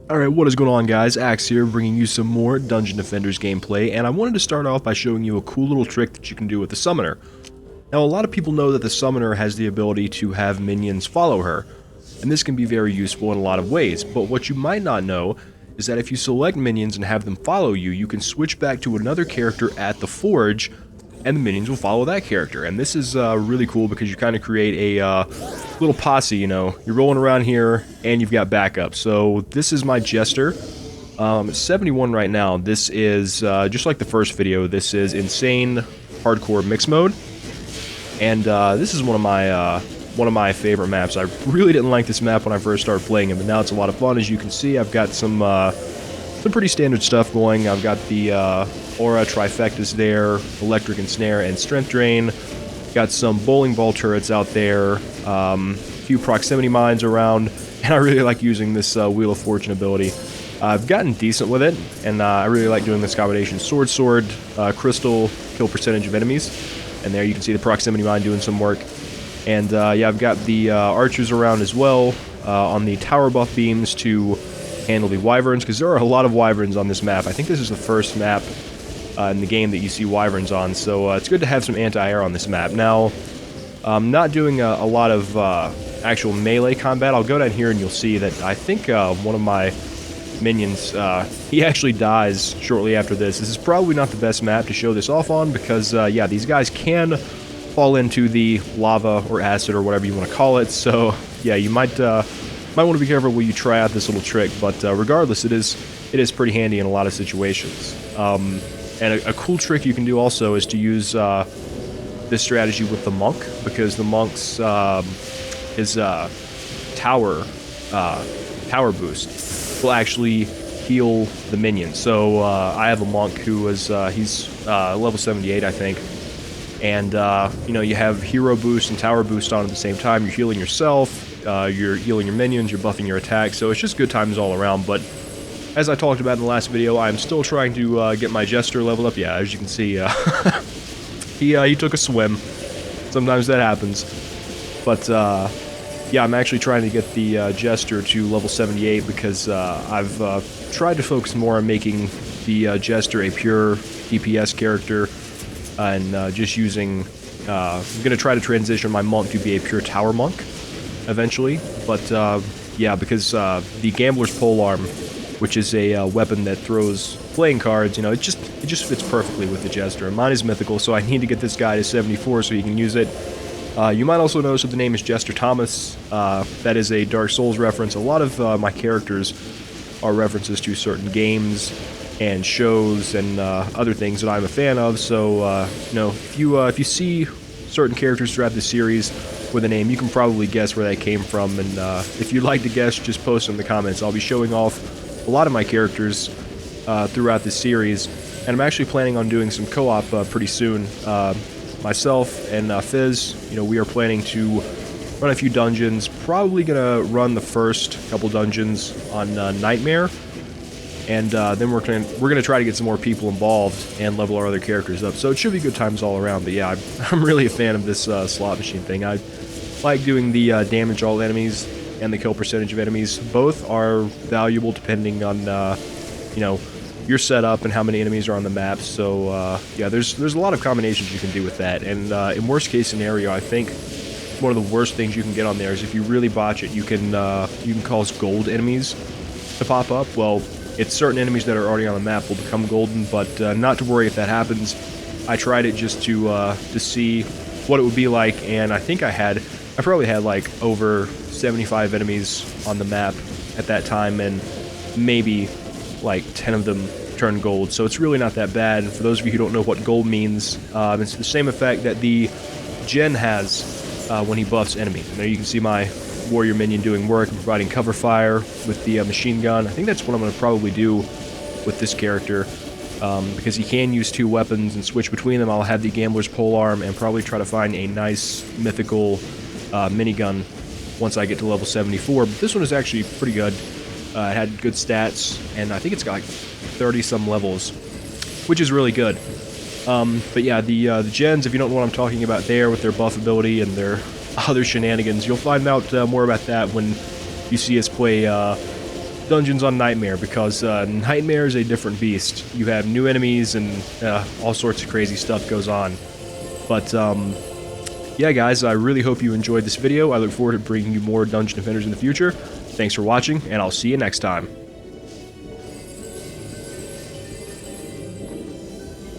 Alright, what is going on guys? Axe here, bringing you some more Dungeon Defenders gameplay, and I wanted to start off by showing you a cool little trick that you can do with the Summoner. Now, a lot of people know that the Summoner has the ability to have minions follow her, and this can be very useful in a lot of ways, but what you might not know is that if you select minions and have them follow you, you can switch back to another character at the Forge, and the minions will follow that character. And this is really cool because you kind of create a little posse, you know. You're rolling around here, and you've got backup. So this is my Jester. 71 right now. This is, just like the first video, this is Insane Hardcore Mix Mode. And this is one of my favorite maps. I really didn't like this map when I first started playing it, but now it's a lot of fun. As you can see, I've got some pretty standard stuff going. I've got the Aura Trifectas there, Electric and Snare, and Strength Drain. Got some bowling ball turrets out there, a few proximity mines around, and I really like using this Wheel of Fortune ability. I've gotten decent with it, and I really like doing this combination Sword, Crystal, kill percentage of enemies. And there you can see the proximity mine doing some work. And yeah, I've got the archers around as well on the tower buff beams to handle the wyverns, because there are a lot of wyverns on this map. I think this is the first map in the game that you see wyverns on, so it's good to have some anti-air on this map. Now, I'm not doing a lot of actual melee combat. I'll go down here and you'll see that I think one of my minions, he actually dies shortly after this. This is probably not the best map to show this off on because, yeah, these guys can fall into the lava or acid or whatever you want to call it, so yeah, you might want to be careful when you try out this little trick, but regardless, it is pretty handy in a lot of situations. And a cool trick you can do also is to use this strategy with the monk, because the monk's his tower boost will actually heal the minion. So I have a monk who is he's level 78, I think, and you know, you have hero boost and tower boost on at the same time. You're healing yourself, you're healing your minions, you're buffing your attack, so it's just good times all around. But as I talked about in the last video, I'm still trying to get my Jester leveled up. Yeah, as you can see, he took a swim. Sometimes that happens. But yeah, I'm actually trying to get the Jester to level 78 because I've tried to focus more on making the Jester a pure DPS character and just using... I'm going to try to transition my monk to be a pure tower monk eventually. But yeah, because the Gambler's Polearm, which is a weapon that throws playing cards, you know, it just fits perfectly with the Jester. And mine is mythical, so I need to get this guy to 74 so he can use it. You might also notice that the name is Jester Thomas. That is a Dark Souls reference. A lot of my characters are references to certain games and shows and other things that I'm a fan of. So, you know, if you see certain characters throughout the series with a name, you can probably guess where that came from. And if you'd like to guess, just post in the comments. I'll be showing off a lot of my characters throughout this series, and I'm actually planning on doing some co-op pretty soon. Myself and Fizz, you know, we are planning to run a few dungeons. Probably gonna run the first couple dungeons on Nightmare, and then we're gonna try to get some more people involved and level our other characters up. So it should be good times all around. But yeah, I'm really a fan of this slot machine thing. I like doing the damage all enemies and the kill percentage of enemies. Both are valuable depending on, you know, your setup and how many enemies are on the map. So, yeah, there's a lot of combinations you can do with that. And in worst case scenario, I think one of the worst things you can get on there is if you really botch it, you can cause gold enemies to pop up. Well, it's certain enemies that are already on the map will become golden, but not to worry if that happens. I tried it just to see what it would be like, and I think I probably had like over 75 enemies on the map at that time, and maybe like 10 of them turned gold, so it's really not that bad. And for those of you who don't know what gold means, it's the same effect that the Gen has when he buffs enemies. And there you can see my warrior minion doing work and providing cover fire with the machine gun. I think that's what I'm going to probably do with this character, because he can use two weapons and switch between them. I'll have the Gambler's Polearm and probably try to find a nice mythical minigun once I get to level 74. But this one is actually pretty good. It had good stats, and I think it's got like 30-some levels, which is really good. But yeah, the gens, if you don't know what I'm talking about there with their buff ability and their other shenanigans, you'll find out more about that when you see us play dungeons on Nightmare, because Nightmare is a different beast. You have new enemies and all sorts of crazy stuff goes on. But yeah, guys, I really hope you enjoyed this video. I look forward to bringing you more Dungeon Defenders in the future. Thanks for watching, and I'll see you next time.